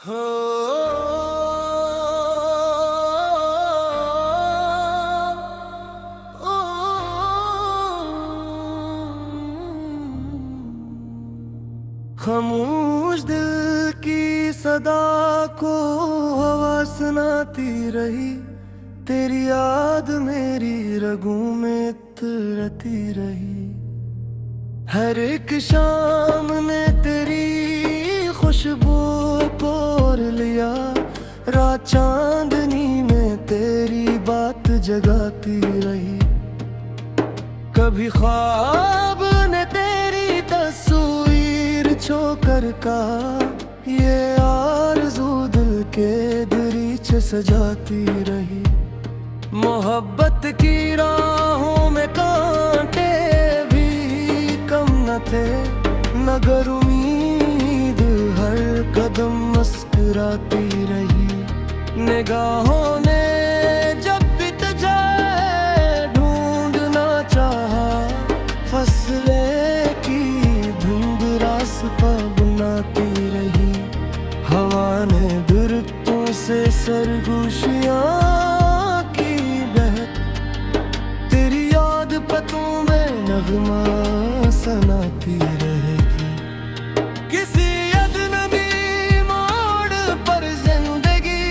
हो ओ, खामोश दिल की सदा को हवा सुनाती रही, तेरी याद मेरी रगों में तड़ती रही। हर एक शाम ने तेरी खुशबू को ओढ़ लिया, रात चांदनी में तेरी बात जगाती रही। कभी ख्वाब ने तेरी तस्वीर छूकर कहा, ये आरज़ू दिल के दरीचे सजाती रही। मोहब्बत की राहों में कांटे भी कम न थे, मगर उम्मीद हर कदम मुस्कुराती रही। निगाहों ने जब भी तुझे ढूंढना चाहा, फसले की धुंध रास्ता बनाती रही। हवा ने बिरतों से सरगोशियां की बहक, तेरी याद पतों में नगमा सुनाती रहेगी। किसी अजनबी मोड़ पर जिंदगी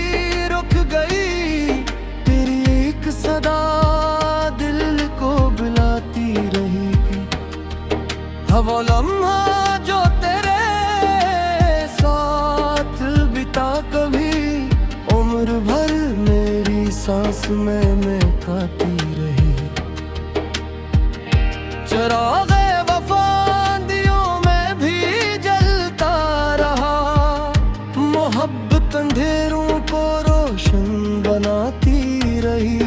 रुक गई, तेरी एक सदा दिल को बुलाती रहेगी। वो लम्हा जो तेरे साथ बिता कभी उम्र भर मेरी सांस में महकाती रही। चिरागे वफा दियों में भी जलता रहा, मोहब्बत अंधेरों को रोशन बनाती रही।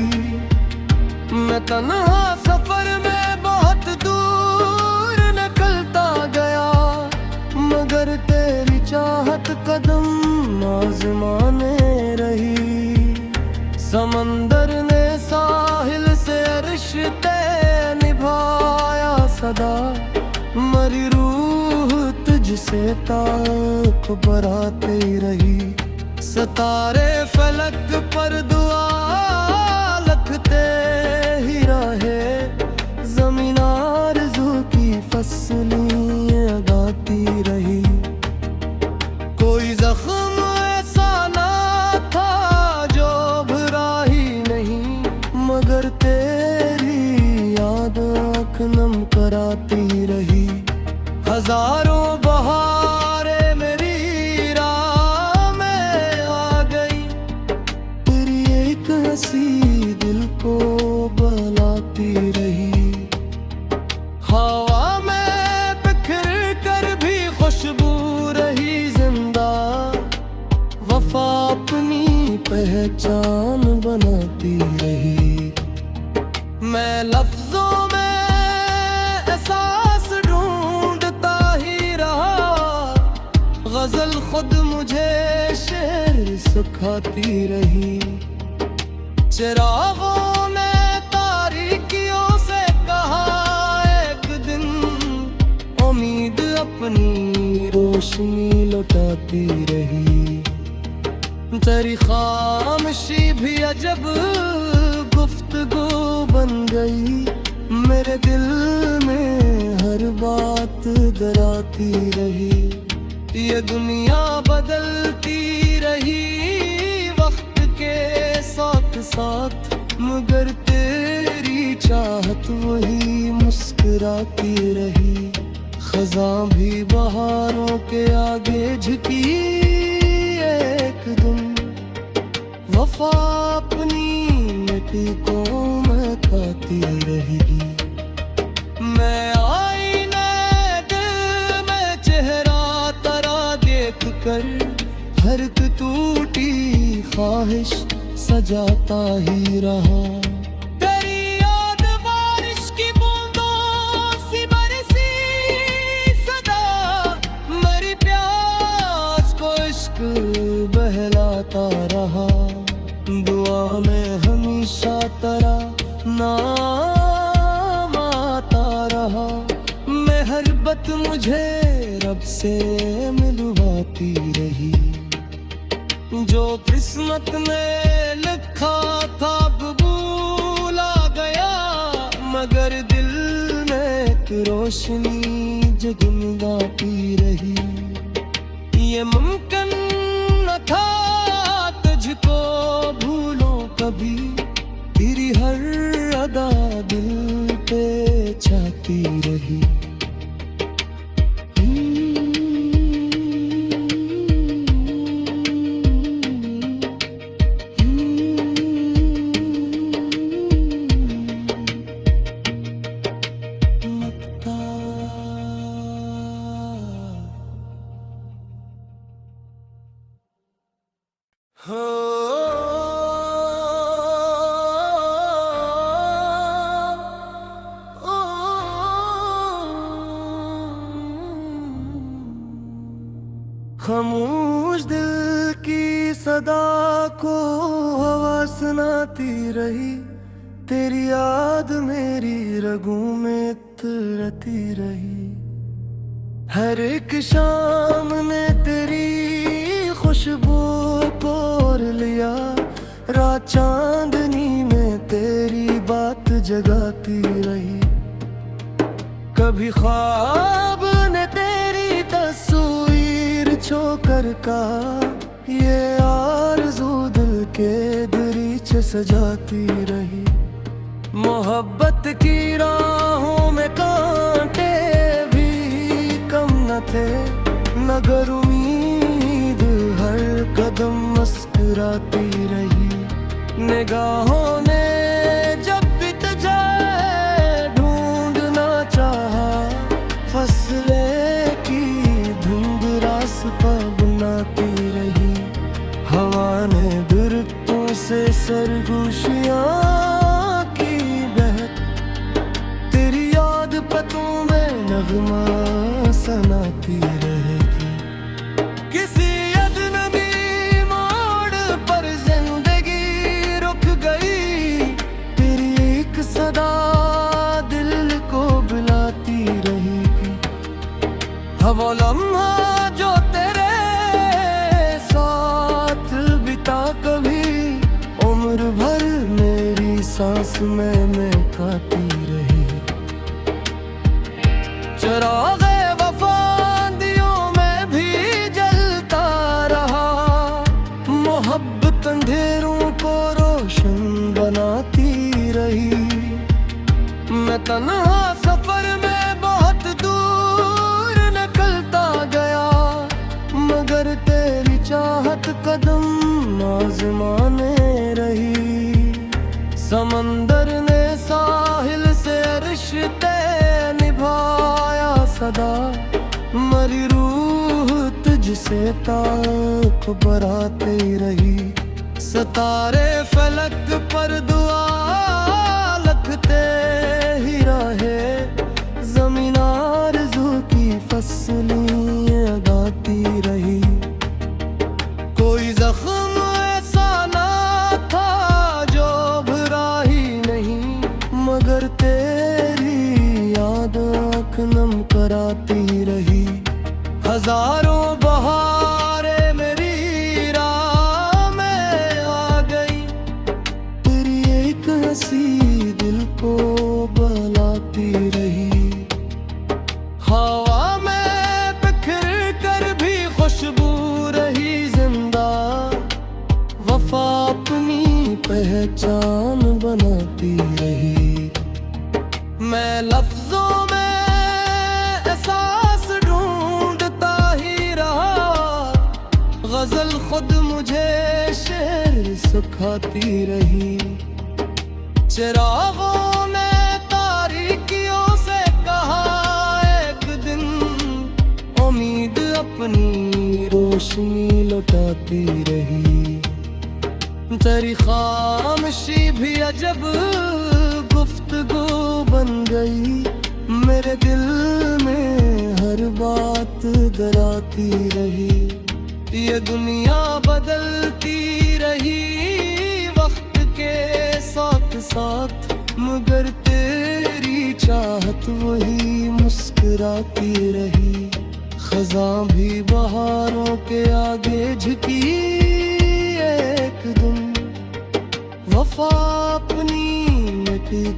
मैं तन्हा सफर में बहुत दूर निकलता गया, मगर तेरी चाहत कदम आज़माने रही। समंदर ने साहिल से रिश्ते निभाया सदा, मरी रूह तुझसे ताक बराते रही। सितारे फलक पर दुआ लिखते ही रहे, ज़मीन आरज़ू की फसलें गाती रही। कोई जख्म ऐसा ना था जो भरा ही नहीं, मगर तेरी याद आँख नम कराती रही। हजारों बहारें मेरी राह में आ गई, तेरी एक हंसी दिल को बहलाती रही। हवा में बिखर कर भी खुशबू रही जिंदा, वफा अपनी पहचान बनाती रही। मैं लफ्जों में एहसास ढूंढता ही रहा, गजल खुद मुझे शेर सिखाती रही। चिरागों ने तारीकियों से कहा एक दिन, उम्मीद अपनी रोशनी लौटाती रही। तेरी खामोशी भी अजब गुफ्तगू बन गई, मेरे दिल में हर बात डराती रही। ये दुनिया बदलती रही वक्त के साथ साथ, मगर तेरी चाहत वही मुस्कुराती रही। खज़ां भी बहारों के आगे झुकी एक दिन, वफा अपनी मिट्टी को महकाती रहेगी। मैं आईने दिल में चेहरा तेरा देख कर, हर एक टूटी ख्वाहिश सजाता ही रहा। तेरी याद बारिश की बूंदों सी बरसी सदा, मेरी प्यास को इश्क बहलाता रहा। दुआ में हमेशा तेरा नाम आता रहा, मेहरबत मुझे रब से मिलवाती रही। जो किस्मत में लिखा था भूला गया, मगर दिल में एक रोशनी जगमगाती रही। ये मुमकिन न था तुझको भूलूं कभी, तेरी हर अदा दिल पे छाती रही। खामोश दिल की सदा को हवा सुनाती रही, तेरी याद मेरी रगों में तड़पती रही। हर एक शाम ने तेरी खुशबू पोर लिया, रात चांदनी में तेरी बात जगाती रही। कभी ख्वाब ने तेरी तस्वीर छोकर का, ये आरज़ू दिल के दरीचे सजाती रही। मोहब्बत की राहों में कांटे भी कम न थे, मगर उम्मीद हर कदम मुस्कुराती रही। निगाहों ने जब भी तुझे ढूंढना चाहा, फसले की धुंध रास्ता बनाती रही। हवा ने बिरतों से सरगोशियां की बहक, तेरी याद पतों में नगमा सुनाती रहेगी। किसी अजनबी मोड़ पर जिंदगी रुक गई, तेरी एक सदा दिल को बुलाती रहेगी। वो लम्हा जो तेरे साथ बिता कभी, उम्र भर मेरी सांस में महकाती रही। चिरागे वफा दियों में भी जलता रहा, मोहब्बत अंधेरों को रोशन बनाती रही। मैं तन्हा सफर में बहुत दूर निकलता गया, मगर तेरी चाहत कदम आज़माने रही। समंदर ने साहिल से रिश्ते निभाया सदा, मरी रूह तुझसे ताक बराते रही। सितारे फलक पर दुआ लगते ही रहे, ज़मीन आरज़ू की फसलें उगाती रही। कोई जख्म ऐसा ना था जो भरा ही नहीं, मगर तेरी याद आँख नम कराती रही। हजारों बहारें मेरी राह में आ गई, तेरी एक हंसी दिल को बहलाती रही। हवा में बिखर कर भी खुशबू रही जिंदा, वफा अपनी पहचान बनाती रही। मैं लफ्जों में एहसास ढूंढता ही रहा, गजल खुद मुझे शेर सुखाती रही। चिरागों ने तारीकियों से कहा एक दिन, उम्मीद अपनी रोशनी लुटाती रही। तेरी खामोशी भी अजब गुफ्तगू बन गई, मेरे दिल में हर बात डराती रही। ये दुनिया बदलती रही वक्त के साथ साथ, मगर तेरी चाहत वही मुस्कुराती रही। खज़ां भी बहारों के आगे झुकी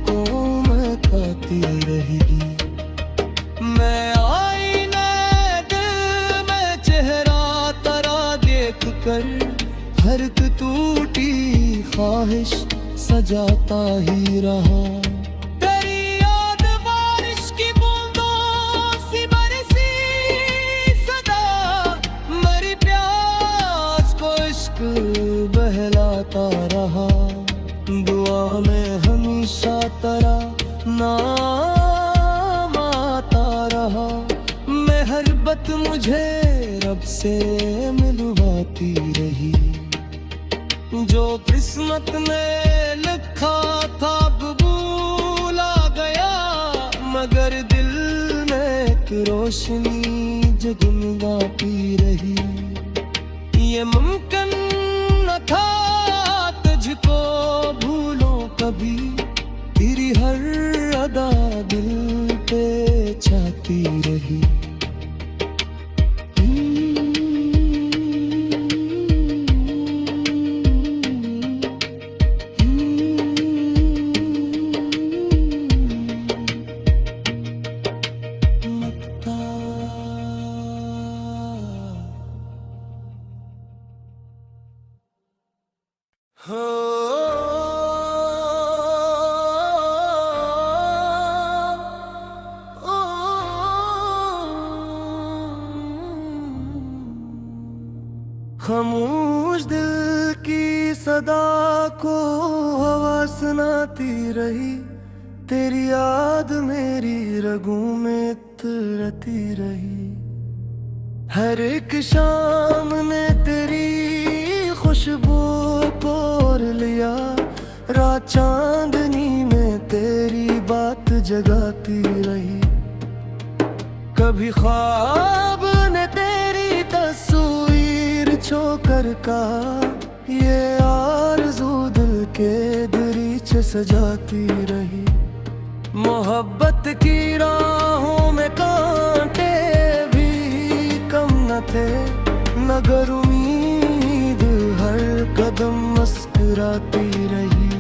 को महकाती रहेगी। मैं आईने दिल में चेहरा तेरा देख कर हर एक टूटी ख्वाहिश सजाता ही रहा। तेरी याद बारिश की बूंदों सी बरसी सदा, मेरी प्यास को इश्क बहलाता रहा। दुआ में हमेशा तेरा नाम आता रहा। मेहरबत मुझे रब से मिलवाती रही। जो किस्मत ने लिखा था कबूल आ गया, मगर दिल में एक रोशनी जगमगाती रही। ये मुमकिन न था तुझको भूलूं कभी, तेरी हर अदा दिल पे छाती रही। खामोश दिल की सदा को हवा सुनाती रही। तेरी याद मेरी रगों में तरती रही। हर एक शाम ने तेरी खुशबू पोर लिया। रात चांदनी में तेरी बात जगाती रही। कभी ख्वाब ने तेरी तस्वीर छोकर का, ये आरज़ू दिल के दरीचे सजाती रही। मोहब्बत की राहों में कांटे भी कम न थे, मगर उम्मीद हर कदम मुस्कुराती रही।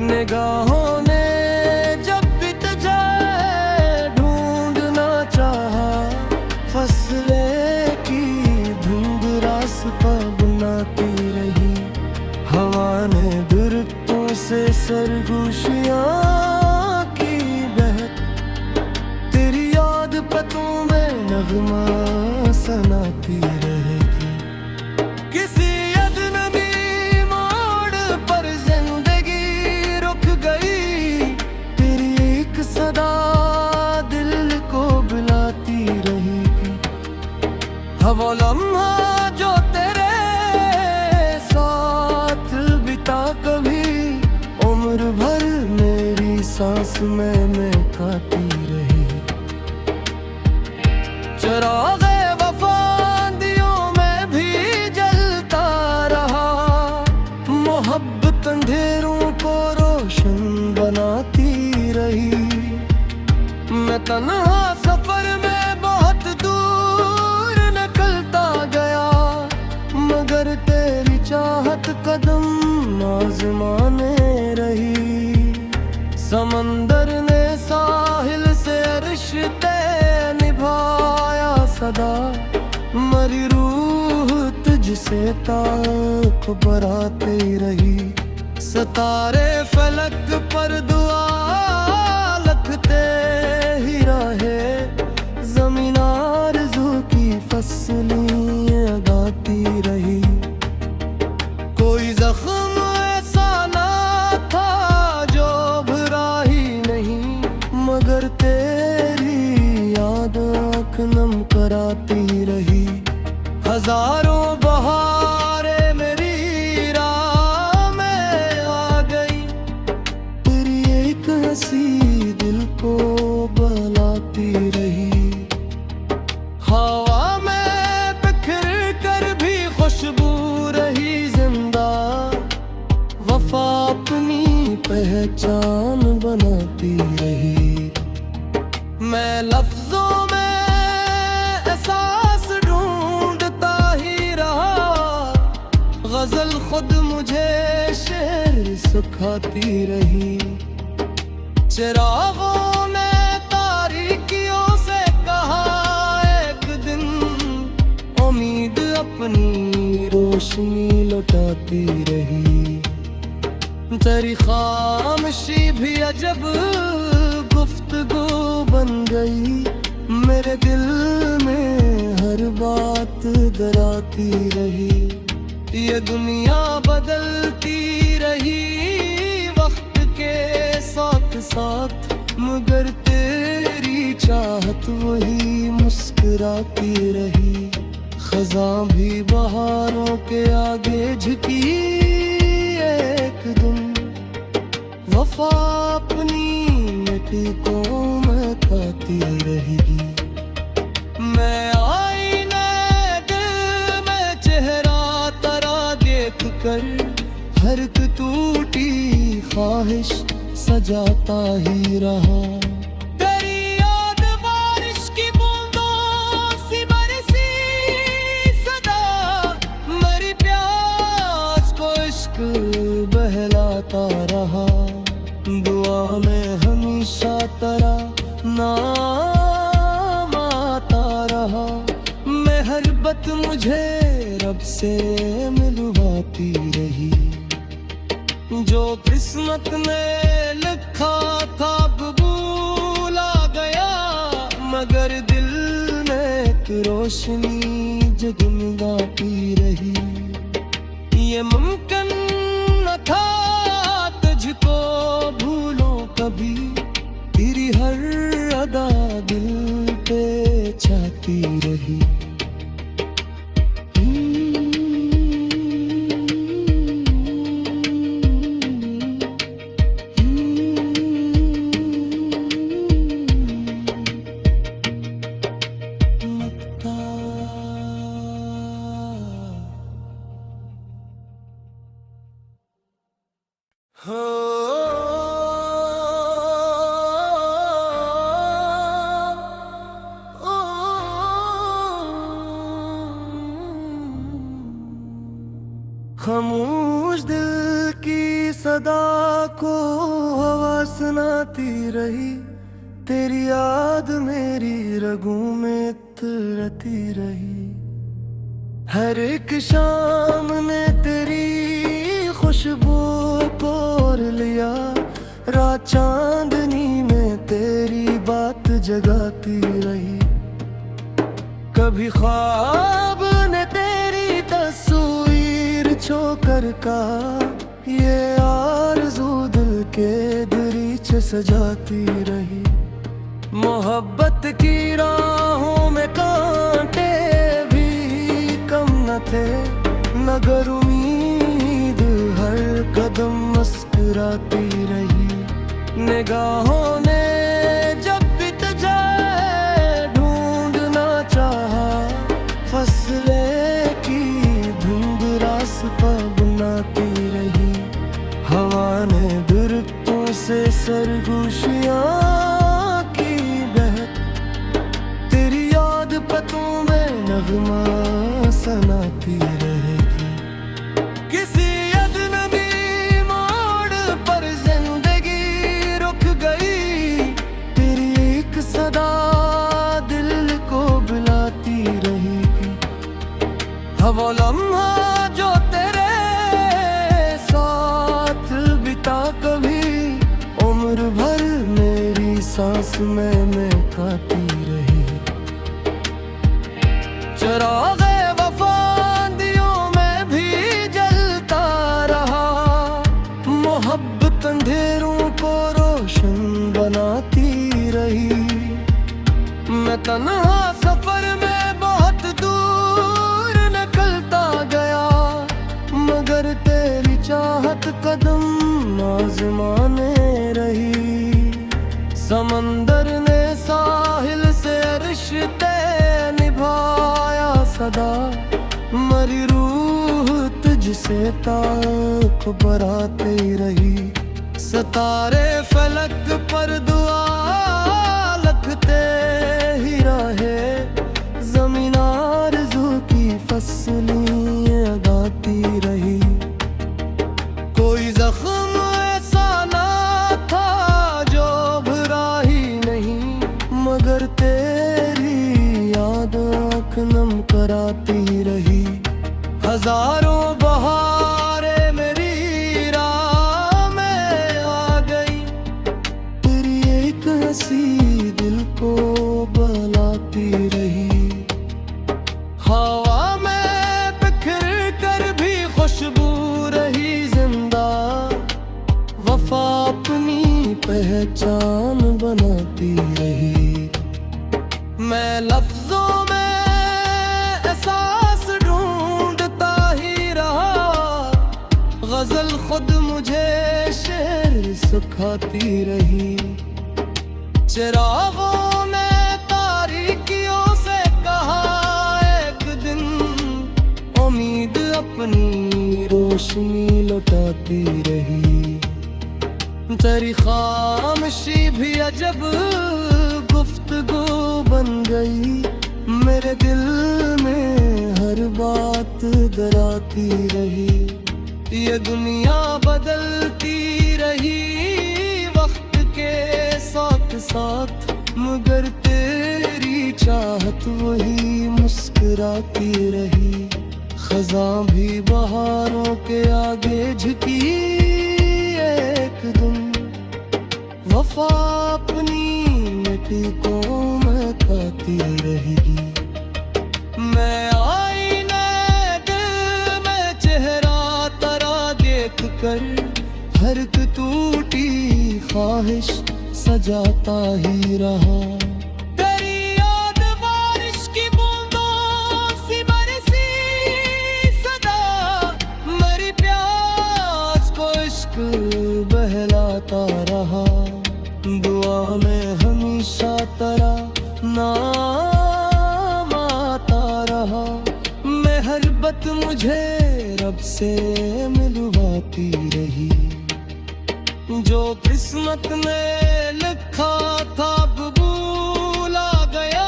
निगाहों ने जब भी तुझे ढूंढना चाहा, फसले की धुंध रास्ता बनाती रही। हवा ने दरख्तों से सरगोशियां की बहक, तेरी याद पतों में नगमा सनाती रहेगी। किसी अजनबी मोड़ पर जिंदगी रुक गई, तेरी एक सदा दिल को बुलाती रहेगी। वो लम्हा जो तेरे साथ बिता कभी, उम्र भर मेरी सांस में महकाती रही। चिराग़े वफ़ा दियों में भी जलता रहा। मोहब्बत अंधेरों को रोशन बनाती रही। मैं तन्हा सफर में बहुत दूर निकलता गया, मगर तेरी चाहत कदम आज़माने रही। समंदर ने साहिल से रिश्ते निभाया सदा, मरी रूह तुझसे ताक बराते रही। सितारे फलक पर दुआ लिखते ही रहे, ज़मीन आरज़ू की फसलें गाती रही। कोई जख्म ऐसा ना था जो भरा ही नहीं, मगर तेरी याद आँख नम कराती रही। हजारों बहारें मेरी राह में आ गई, तेरी एक हंसी दिल को बहलाती रही। हवा में बिखर कर भी खुशबू रही जिंदा, वफा अपनी पहचान बनाती रही। मैं लफ्जों में एहसास ढूंढता ही रहा, गजल खुद मुझे शेर सिखाती रही। चिरागों में तारीकियों से कहा एक दिन, उम्मीद अपनी रोशनी लुटाती रही। तेरी खामोशी भी अजब गुफ्तगू बन गई, मेरे दिल में हर बात डराती रही। ये दुनिया बदलती रही वक्त के साथ साथ, मगर तेरी चाहत वही मुस्कुराती रही। खज़ां भी बहारों के आगे झुकी एक दिन, वफा अपनी मिट्टी को महकाती रहेगी। मैं आईने दिल में चेहरा तेरा देख कर, हर एक टूटी ख्वाहिश सजाता ही रहा। तेरी याद बारिश की बूंदों सी बरसी सदा, मेरी प्यास को इश्क बहलाता रहा। दुआ में हमेशा तेरा नाम आता रहा, मेहरबत मुझे रब से मिलवाती रही। जो किस्मत में लिखा था कबूल आ गया, मगर दिल में एक रोशनी जगमगाती रही। ये मुमकिन न था तुझको भूलूं कभी, तेरी हर अदा दिल पे छाती रही। खामोश दिल की सदा को हवा सुनाती रही, तेरी याद मेरी रगों में तड़पती रही। हर एक शाम ने तेरी खुशबू पोर लिया, रात चांदनी में तेरी बात जगाती रही। कभी ख्वाब ने तेरी तस्वीर छोकर का, ये आरज़ू दिल के दरीचे सजाती रही। मोहब्बत की राहों में कांटे भी कम न थे, मगर उम्मीद हर कदम मुस्कुराती रही। निगाहों ने जब भी तुझे ढूंढना चाहा, फसले की धुंध रास्ता बनाती रही। हवा ने दरख्तों से सरगोशियां की बहक, तेरी याद पतों में नगमा सुनाती रहेगी। किसी अजनबी मोड़ पर जिंदगी रुक गई, तेरी एक सदा दिल को बुलाती रहेगी। वो लम्हा जो तेरे साथ बिता कभी, उम्र भर मेरी सांस में महकाती रही। चिरागे वफा दियों में भी जलता रहा, मोहब्बत अंधेरों को रोशन बनाती रही। मैं तन्हा सफर में बहुत दूर निकलता गया, मगर तेरी चाहत कदम आज़माने रही। समंदर ने साहिल से रिश्ते निभाया सदा, मरी रूह तुझसे ताक बराते रही। सितारे फलक पर दुआ लगते ही रहे, ज़मीन आरज़ू की फसलें गाती रही। कोई जख्म ऐसा ना था जो हजारों बहारें मेरी राह में आ गई, तेरी एक हंसी दिल को बहलाती रही। हवा में बिखर कर भी खुशबू रही जिंदा, वफा अपनी पहचान बनाती रही। मैं लफ्जों में एहसास ढूंढता ही रहा, गजल खुद मुझे शेर सिखाती रही। चिरागों ने तारीकियों से कहा एक दिन, उम्मीद अपनी रोशनी लौटाती रही। तेरी खामोशी भी अजब गुफ्तगू बन गई, मेरे दिल में हर बात डराती रही। ये दुनिया बदलती रही वक्त के साथ साथ, मगर तेरी चाहत वही मुस्कुराती रही। खज़ां भी बहारों के आगे झुकी एक दिन, वफा अपनी मिट्टी को महकाती रहेगी। मैं आईने दिल में चेहरा तेरा देख कर, हर एक टूटी ख्वाहिश सजाता ही रहा। तेरी याद बारिश की बूंदों सी बरसी सदा, मेरी प्यास को इश्क बहलाता रहा। दुआ में हमेशा तेरा नाम आता रहा, मेहरबत मुझे रब से मिलवाती रही। जो किस्मत में लिखा था कबूल आ गया,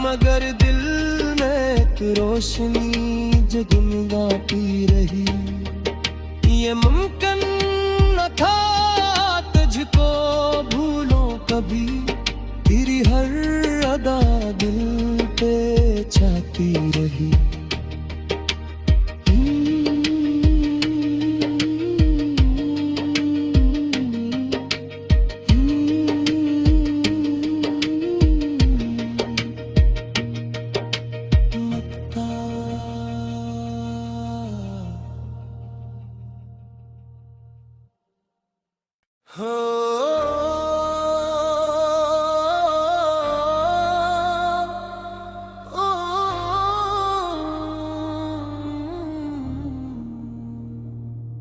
मगर दिल में एक रोशनी जगमगाती रही। ये मुमकिन न था तुझको भूलूं कभी, तेरी हर अदा दिल पे छाती रही।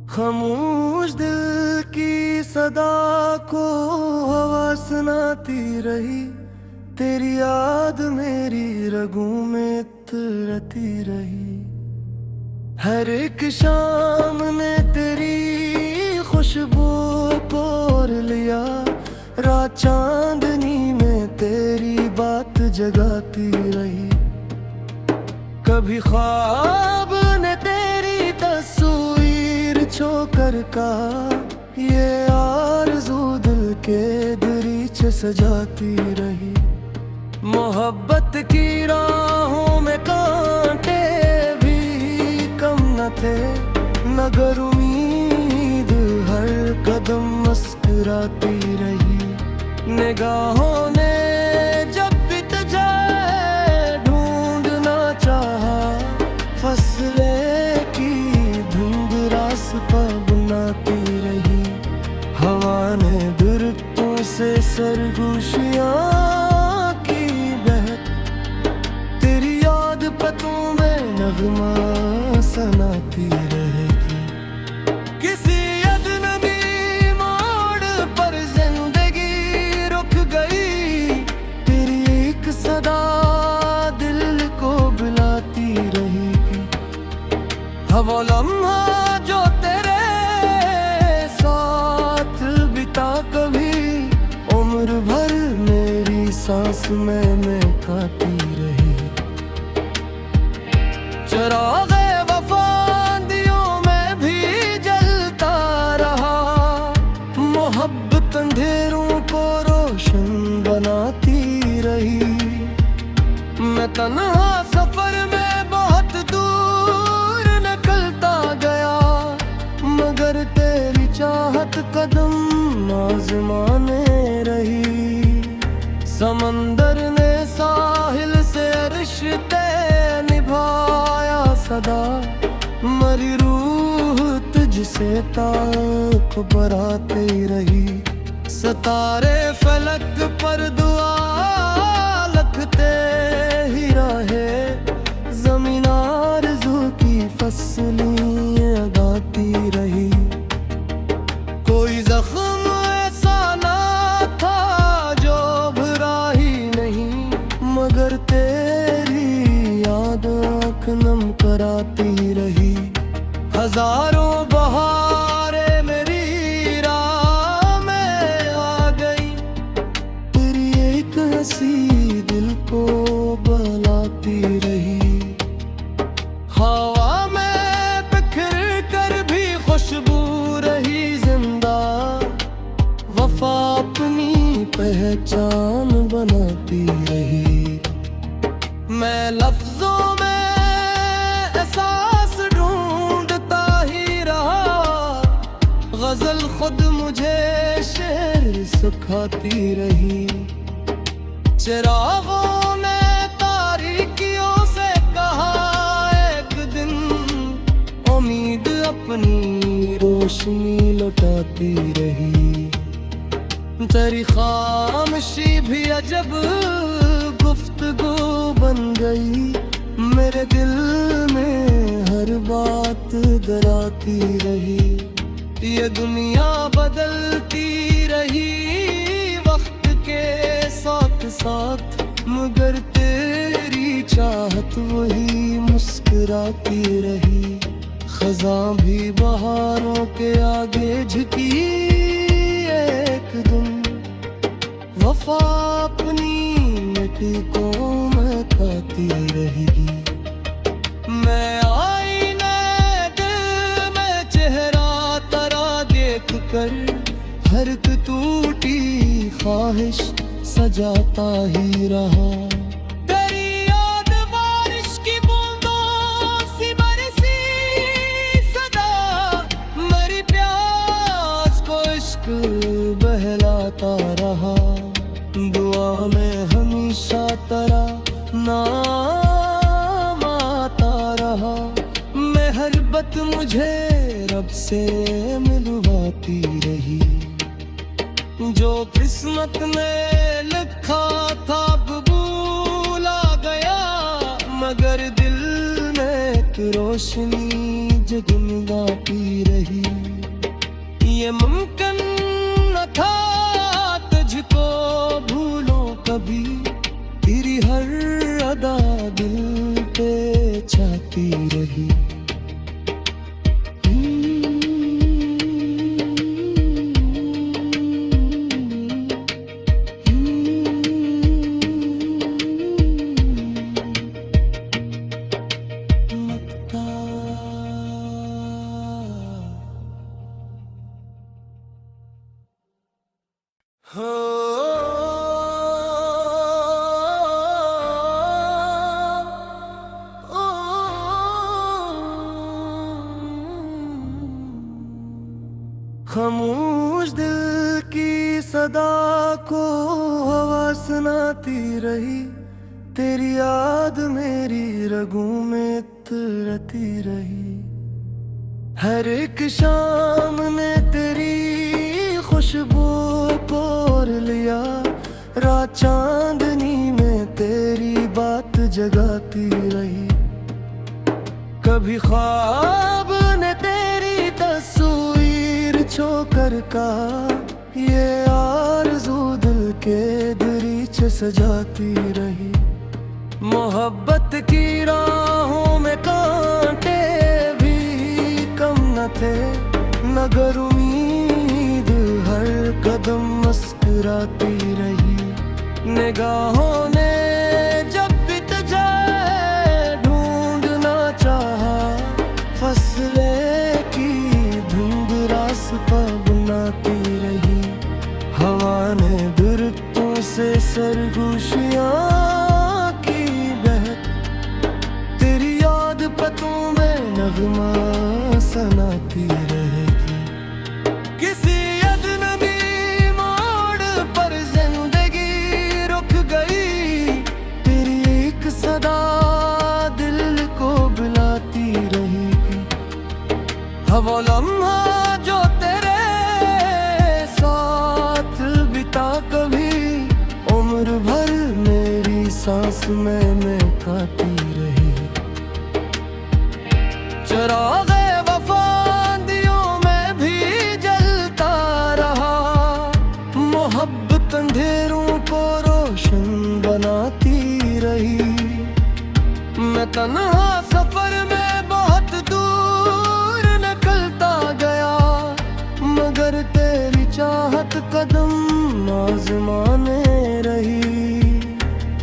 खामोश दिल की सदा को हवा सुनाती रही, तेरी याद मेरी रगों में तड़पती रही। हर एक शाम ने तेरी खुशबू को ओढ़ लिया, रात चांदनी में तेरी बात जगाती रही। कभी ख्वाब ने तेरी तस्वीर छोकर का, ये आरज़ू दिल के दरीचे सजाती रही। मोहब्बत की राहों में कांटे भी कम न थे, मगर उम्मीद हर कदम मुस्कुराती रही। निगाहों ने जब भी तुझे ढूंढना चाहा, फसले की धुंध रास्ता बनाती रही। हवा ने दरख्तों से सरगोशियां की बहक, तेरी याद पतों में नगमा सुनाती रहेगी। किसी अजनबी मोड़ पर जिंदगी रुक गई, तेरी एक सदा दिल को बुलाती रहेगी। वो लम्हा जो तेरे साथ बिता कभी, उम्र भर मेरी सांस में महकाती रही। चिरागे वफा दियों में भी जलता रहा, मोहब्बत अंधेरों को रोशन बनाती रही। मैं तन्हा सफर में बहुत दूर न कदम आजमाने रही। समंदर ने साहिल से रिश्ते निभाया सदा, मरी रूह तुझसे ताक बराते रही। सितारे फलक पर दुआ लखते ही रहे, ज़मीन आरज़ू की फसलें गाती रही। कोई जख्म ऐसा ना था जो भरा ही नहीं, मगर तेरी याद आँख नम कराती रही। हजारों बहारें मेरी राह में आ गई, तेरी एक हंसी दिल को बहलाती रही। हवा में बिखर कर भी खुशबू रही जिंदा, वफा अपनी पहचान बनाती रही। मैं लफ्जों में एहसास ढूंढता ही रहा, गजल खुद मुझे शेर सिखाती रही। चिरागों ने तारीकियों से कहा एक दिन, उम्मीद अपनी रोशनी लौटाती रही। तेरी खामोशी भी अजब गुफ्तगू बन गई, मेरे दिल में हर बात डराती रही। ये दुनिया बदलती रही वक्त के साथ साथ, मगर तेरी चाहत वही मुस्कुराती रही। खज़ां भी बहारों के आगे झुकी एक दिन, वफा अपनी मिट्टी को महकाती रहेगी। मैं आईने दिल में चेहरा तेरा देख कर, हर एक टूटी ख्वाहिश सजाता ही रहा। तेरी याद बारिश की बूंदों सी बरसी सदा, मेरी प्यास को इश्क बहलाता रहा। दुआ में हमेशा तेरा नाम आता रहा, मेहरबत मुझे रब से मिलवाती रही। जो किस्मत में लिखा था अब भूला गया, मगर दिल में एक रोशनी जगमगाती रही। ये मुमकिन न था तुझको भूलो कभी, तेरी हर अदा दिल पे छाती रही। खामोश दिल की सदा को हवा सुनाती रही, तेरी याद मेरी रगों में तड़ती रही। हर एक शाम ने तेरी खुशबू को ओढ़ लिया, रात चांदनी में तेरी बात जगाती रही। कभी ख्वाब ने तेरी तस्वीर छोकर कहा, ये आरज़ू दिल के दरीचे सजाती रही। मोहब्बत की राहों में कांटे भी कम न थे, मगर उम्मीद हर कदम मुस्कुराती रही। निगाहों ने जब भी तुझे ढूंढना चाहा, फसले की धुंध रास्ता बनाती रही। हवा ने बिरतों से सरगोशियां की बहक, तेरी याद पतों में नगमा सुनाती रहेगी। किसी हाँ वो लम्हा जो तेरे साथ बिता कभी उम्र भर मेरी सांस में महकाती रही। चिरागे वफा दियों में भी जलता रहा, मोहब्बत अंधेरों को रोशन बनाती रही। मैं तन्हा सफर में बहुत दूर निकलता गया, मगर तेरी चाहत कदम आज़माने रही।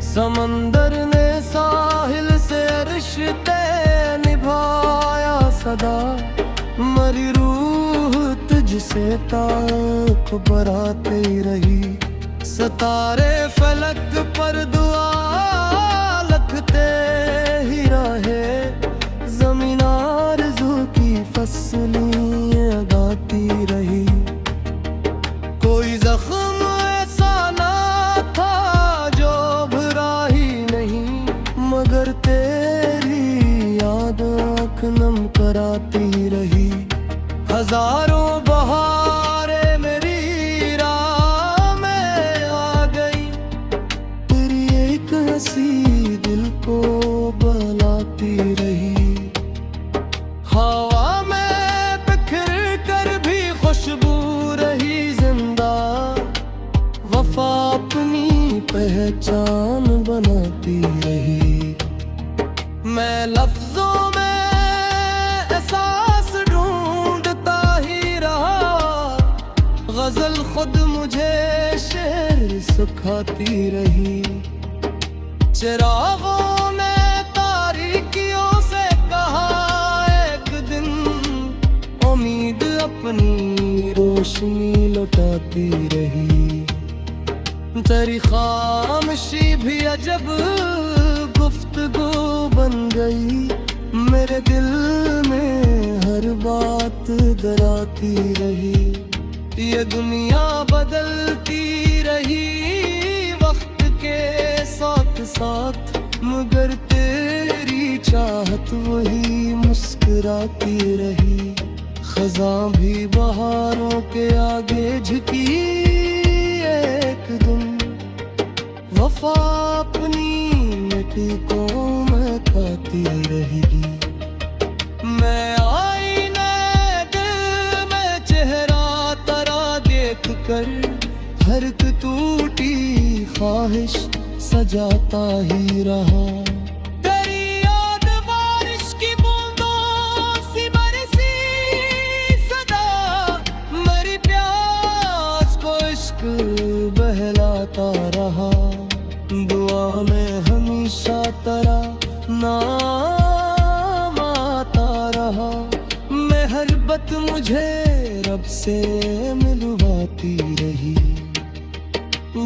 समंदर ने साहिल से रिश्ते निभाया सदा, मरी रूह तुझसे ताक बराते रही। सितारे फलक पर दुआ लखते ही रहे, ज़मीन आरज़ू की फसलें गाती रही। कोई जख्म ऐसा ना था जो भरा ही नहीं, मगर तेरी याद आँख नम कराती रही। हजारों बहारें मेरी राह में आ गई, तेरी एक हंसी दिल को बहलाती रही। हवा में बिखर कर भी खुशबू रही जिंदा, वफा अपनी पहचान बनाती रही। मैं लफ्जों में एहसास ढूंढता ही रहा, गजल खुद मुझे शेर सिखाती रही। चिरागों ने तारीकियों से कहा एक दिन, उम्मीद अपनी रोशनी लौटाती रही। तेरी खामोशी भी अजब गुफ्तगू बन गई, मेरे दिल में हर बात डराती रही। ये दुनिया बदलती रही वक्त के साथ साथ, मगर तेरी चाहत वही मुस्कुराती रही। खज़ां भी बहारों के आगे झुकी एक दिन, वफा अपनी मिट्टी को महकाती रहेगी। मैं आईने दिल में चेहरा तेरा देख कर, हर एक टूटी ख्वाहिश सजाता ही रहा। तेरी याद बारिश की बूंदों सी बरसी सदा, मेरी प्यास को इश्क बहलाता रहा। दुआ में हमेशा तेरा नाम आता रहा, मेहरबत मुझे रब से मिलवाती रही।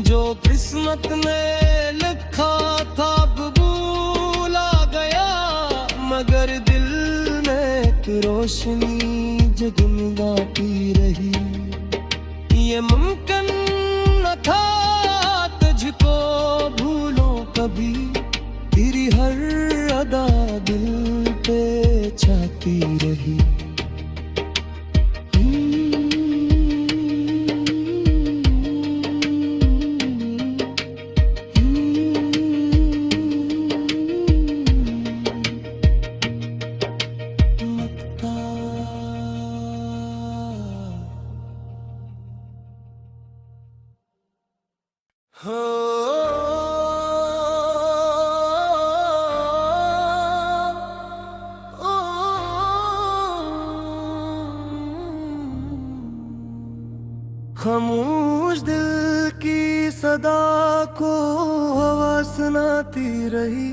जो किस्मत में लिखा था भूल आ गया, मगर दिल में एक रोशनी जगमगाती रही। ये मुमकिन न था तुझको भूलो कभी, तेरी हर अदा दिल पे छाती रही। खामोश दिल की सदा को हवा सुनाती रही,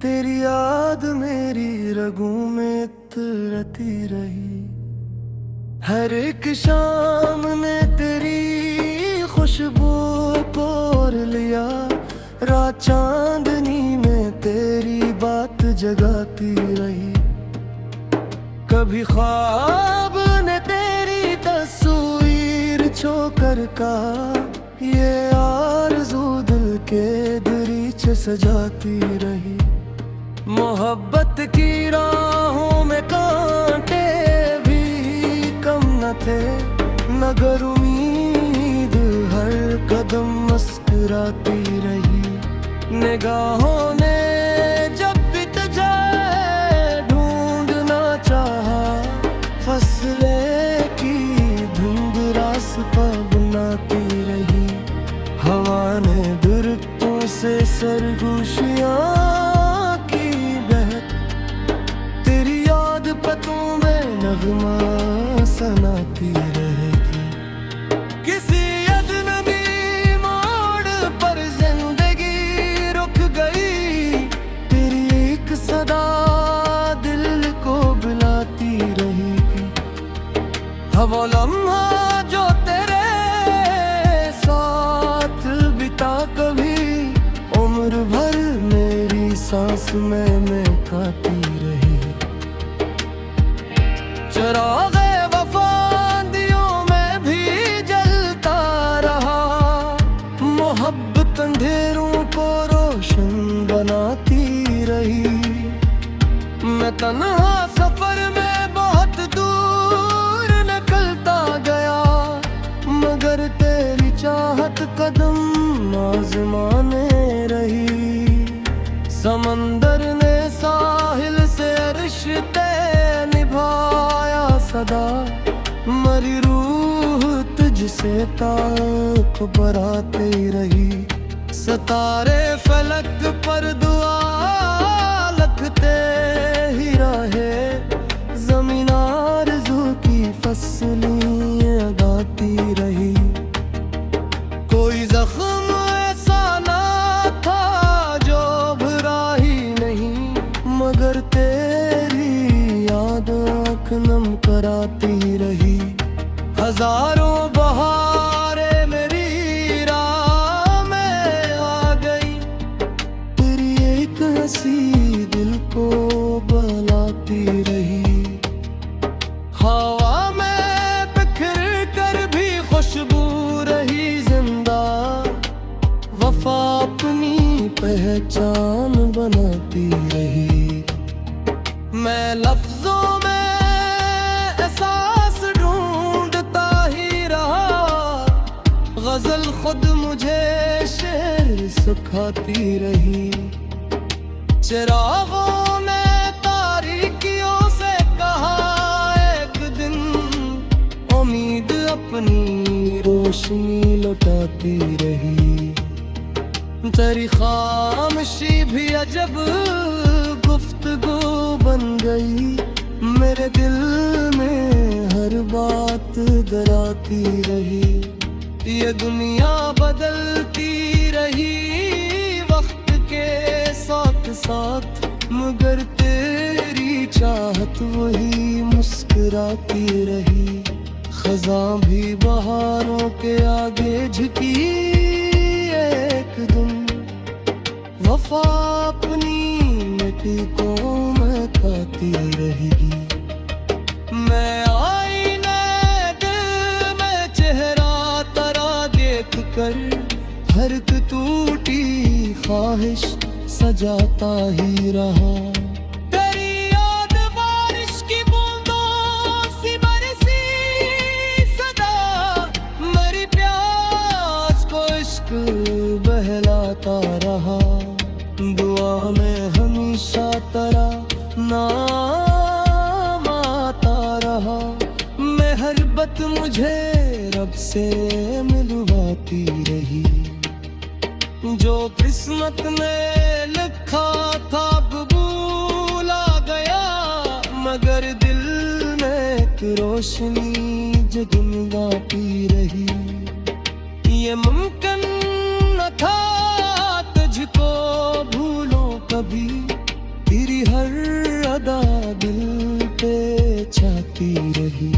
तेरी याद मेरी रगों में तरती रही। हर एक शाम ने तेरी खुशबू को ओढ़ लिया, रात चांदनी में तेरी बात जगाती रही। कभी ख्वाब ने तेरी तस्वीर छोकर कहा, ये आरज़ू दिल के दरीचे सजाती रही। मोहब्बत की राहों में कांटे भी निगाहों ने जब बीत जाए ढूंढना चाहा, फसले की धुंध रास्ता बनाती रही। हवा ने दरख्तों से सरगोशियां की बहक, तेरी याद पतों में नगमा सनाती रहेगी। किसी अजनबी मोड़ पर जिंदगी रुक गई, तेरी एक सदा दिल को बुलाती रहेगी। वो लम्हा जो तेरे साथ बिता कभी उम्र भर मेरी सांस में महकाती रही। चरागे वफा दियों में भी जलता रहा, मोहब्बत अंधेरों को रोशन बनाती रही। मैं तन्हा सफर में बहुत दूर निकलता गया, मगर तेरी चाहत कदम आज़माने रही। समंदर ने साहिल से रिश्ते निभाया सदा, मरी रूह तुझसे ताक बराते रही। सितारे फलक पर दुआ लिखते ही रहे, ज़मीन आरज़ू की फसलें गाती रही। कोई जख्म ऐसा ना था जो भरा ही नहीं, मगर तेरी याद आँख नम कराती रही। हजारों बहारें मेरी राह में आ गई, तेरी एक हंसी दिल को बहलाती रही। हवा में बिखर कर भी खुशबू रही जिंदा, वफा अपनी पहचान बनाती रही। मैं लफ्जों में एहसास ढूंढता ही रहा, गजल खुद मुझे शेर सिखाती रही। चिरागों ने तारीकियों से कहा एक दिन, उम्मीद अपनी रोशनी लौटाती रही। तेरी खामोशी भी अजब गुफ्तगू बन गई, मेरे दिल में हर बात डराती रही। ये दुनिया बदलती रही वक्त के साथ साथ, मगर तेरी चाहत वही मुस्कुराती रही। खज़ां भी बहारों के आगे झुकी एक दिन, वफा अपनी मिट्टी को महकाती रहेगी। मैं आईने दिल में चेहरा तेरा देख कर, हर एक टूटी ख्वाहिश सजाता ही रहा। तेरी याद बारिश की बूंदों सी बरसी सदा, मेरी प्यास को इश्क बहलाता रहा। दुआ में हमेशा तेरा नाम आता रहा, मेहरबत मुझे रब से मिलवाती रही। जो किस्मत में लिखा था कबूल आ गया, मगर दिल में एक रोशनी जगमगाती रही। ये मुमकिन न था तुझको भूलो कभी, तेरी हर अदा दिल पे छाती रही।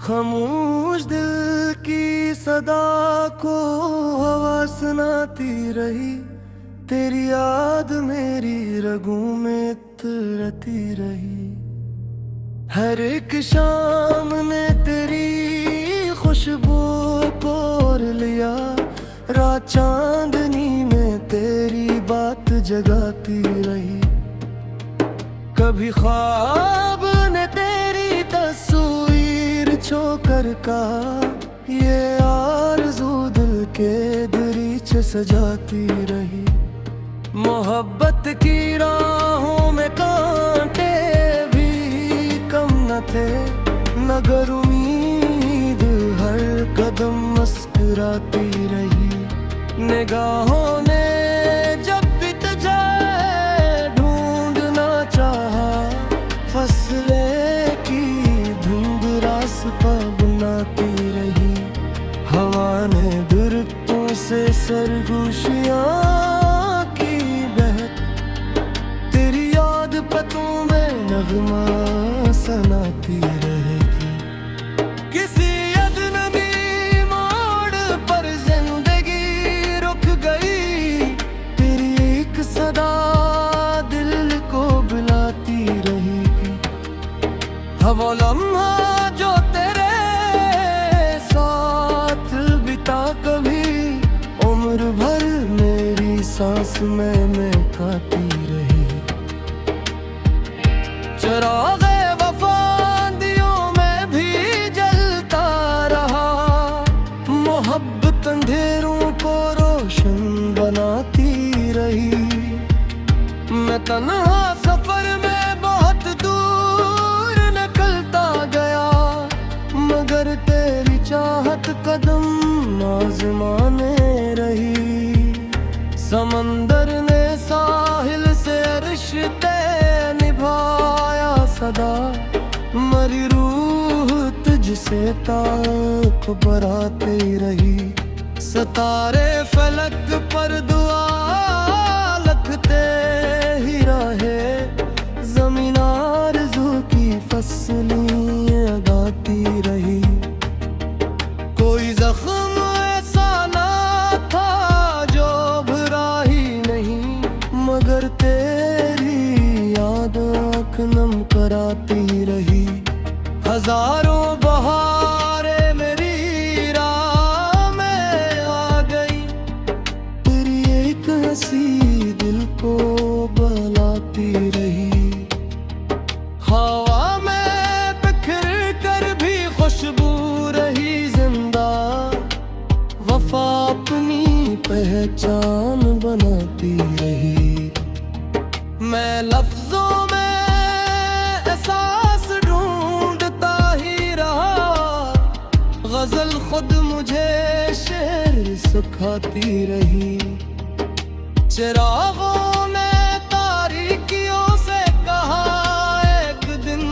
खामोश दिल की सदा को हवा सुनाती रही, तेरी याद मेरी रगों में तड़ती रही। हर एक शाम ने तेरी खुशबू को ओढ़ लिया, रात चांदनी में तेरी बात जगाती रही। कभी ख्वाब ने तेरी तस्वीर छूकर कहा, ये आरज़ू दिल के दरीचे सजाती रही। मोहब्बत की राहों में कांटे भी कम न थे, मगर उम्मीद हर कदम मुस्कुराती रही। निगाहों ने जब भी तुझे ढूंढना चाहा, फसले की धुंध रास्ता बनाती रही। हवा ने दरख्तों से सरगोशियां की बहक, तेरी याद पतों में नगमा सुनाती रहेगी। किसी अजनबी मोड़ पर जिंदगी रुक गई, तेरी एक सदा दिल को बुलाती रहेगी। वो लम्हा जो तेरे साथ बिता, कभी उम्र भर मेरी सांस में महकाती रही। चिराग़े वफ़ा दियों में भी जलता रहा, मोहब्बत अंधेरों को रोशन बनाती रही। मैं तन्हा सफर में बहुत दूर निकलता गया, मगर तेरी चाहत कदम आज़माने रही। समंदर ने साहिल से रिश्ते निभाया सदा, मरी रूह तुझसे ताक बराती रही। सितारे फलक पर दुआ लिखते ही रहे, ज़मीन आरज़ू की फसलें गाती रही। कोई जख्म ऐसा ना था जो भरा ही नहीं, मगर तेरी याद आँख नम कराती रही। हजारों बहारें मेरी राह में आ गई, तेरी एक हंसी दिल को बहलाती रही। हवा में बिखर कर भी खुशबू रही जिंदा, वफा अपनी पहचान बनाती रही। मैं लफ्जों में एहसास ढूंढता ही रहा, गजल खुद मुझे शेर सिखाती रही। चिरागों ने तारीकियों से कहा, एक दिन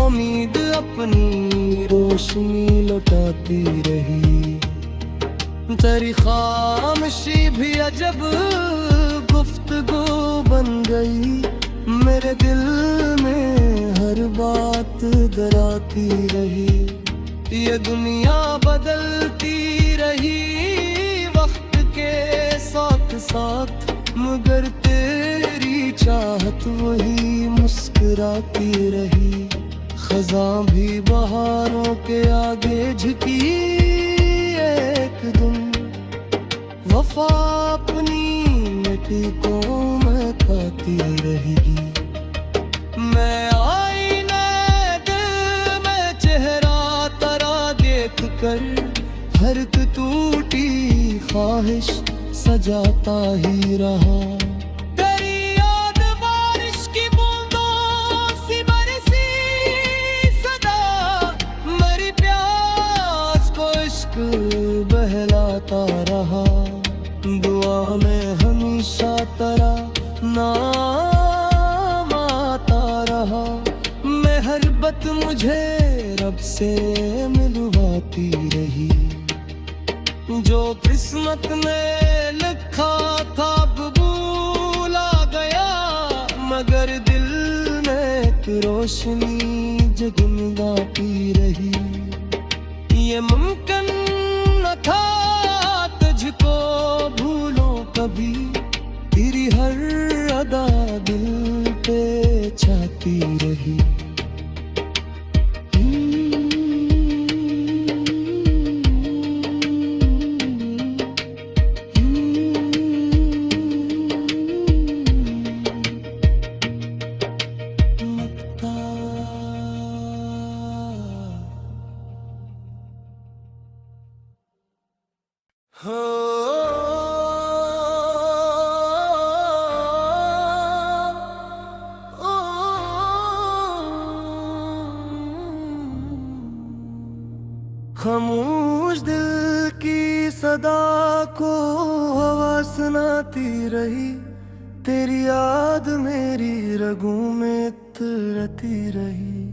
उम्मीद अपनी रोशनी लौटाती रही। तेरी खामोशी भी अजब गुफ्तगू बन गई, मेरे दिल में हर बात डराती रही। ये दुनिया बदलती रही वक्त के साथ साथ, मगर तेरी चाहत वही मुस्कुराती रही। खज़ां भी बहारों के आगे झुकी, एक दिन वफा अपनी मिट्टी को महकाती रहेगी। मैं आईने दिल में चेहरा तेरा देख कर, हर एक टूटी ख्वाहिश सजाता ही रहा। तेरी याद बारिश की बूंदों सी बरसी सदा, मेरी प्यास को इश्क बहलाता रहा। दुआ में हमेशा तेरा नाम आता रहा, मेहरबत मुझे रब से मिलवाती रही। जो किस्मत ने लिखा था कबूल आ गया, मगर दिल में एक रोशनी जगमगाती रही। ये मुमकिन था तुझको भूलूं कभी, तेरी हर अदा दिल पे छाती रही। खामोश दिल की सदा को हवा सुनाती रही, तेरी याद मेरी रगों में तरती रही।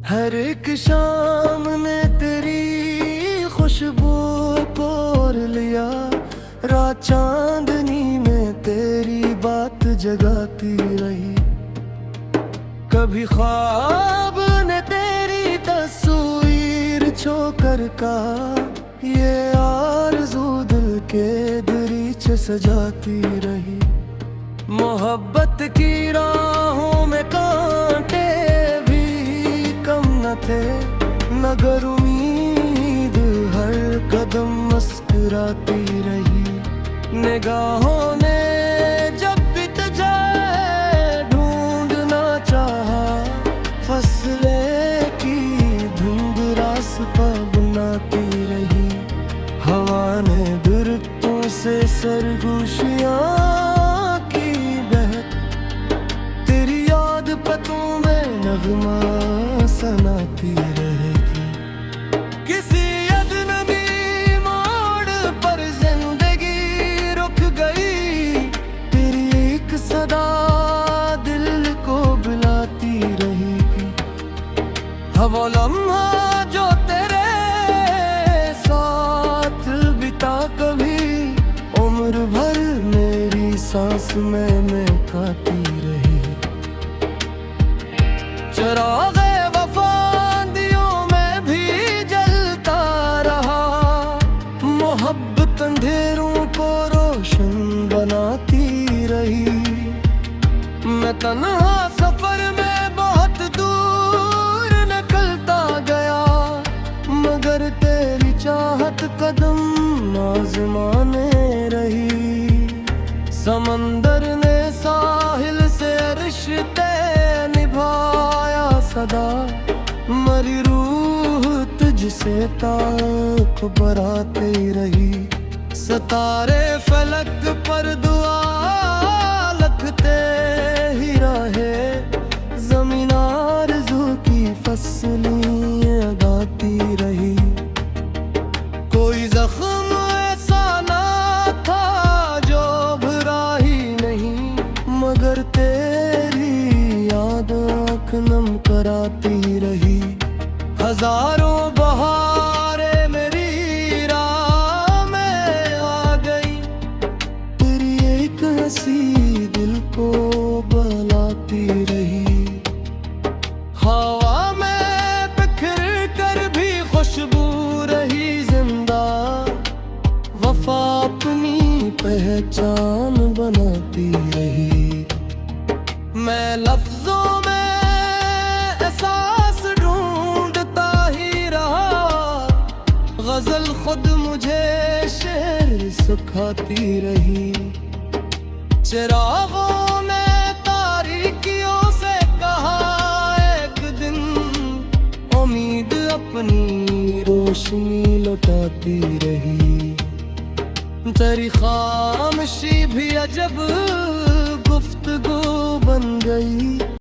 हर एक शाम ने तेरी खुशबू पोर लिया, रात चांदनी में तेरी बात जगाती रही। कभी ख्वाब ने तेरी तस्वीर छोकर का, ये आरज़ू दिल के दरीचे सजाती रही। मोहब्बत की राहों में कांटे भी कम न थे, मगर उम्मीद हर कदम मुस्कुराती रही। निगाहों ने जब भी तुझे ढूंढना चाहा, फसलें की धुंध रास्ता बनाती रही। हवा ने दरख्तों से सरगोशियां की बहक, तेरी याद पतों में नगमा सनाती रहेगी। किसी अजनबी मोड़ पर जिंदगी रुक गई, तेरी एक सदा दिल को बुलाती रहेगी। वो लम्हा जो तेरे साथ बिता कभी, उम्र भर मेरी सांस में महकाती रही। चिरागे वफा दियों में भी जलता रहा, मोहब्बत अंधेरों को रोशन बनाती रही। मैं तन्हा सफर में बहुत दूर निकलता गया, मगर तेरी चाहत कदम आज़माने रही। समंदर ने साहिल से रिश्ते निभाया सदा, मरी रूह तुझसे ताक बराते रही। सितारे फलक पर दुआ लगते ही रहे, ज़मीन आरज़ू की फसलें गाती रही। कोई जख्म ऐसा ना था जो भरा ही नहीं, मगर तेरी याद आँख नम कराती रही। हजारों बहारें मेरी राह में आ गई, तेरी एक हंसी दिल को बहलाती रही। हवा में बिखर कर भी खुशबू रही जिंदा, वफा अपनी पहचान बनाती रही। मैं लफ्जों में एहसास ढूंढता ही रहा, गजल खुद मुझे शेर सुखाती रही। चिरागों में तारीकियों से कहा एक दिन, उम्मीद अपनी रोशनी लौटाती रही। तेरी खामोशी भी अजब गुफ्तगू बन गई,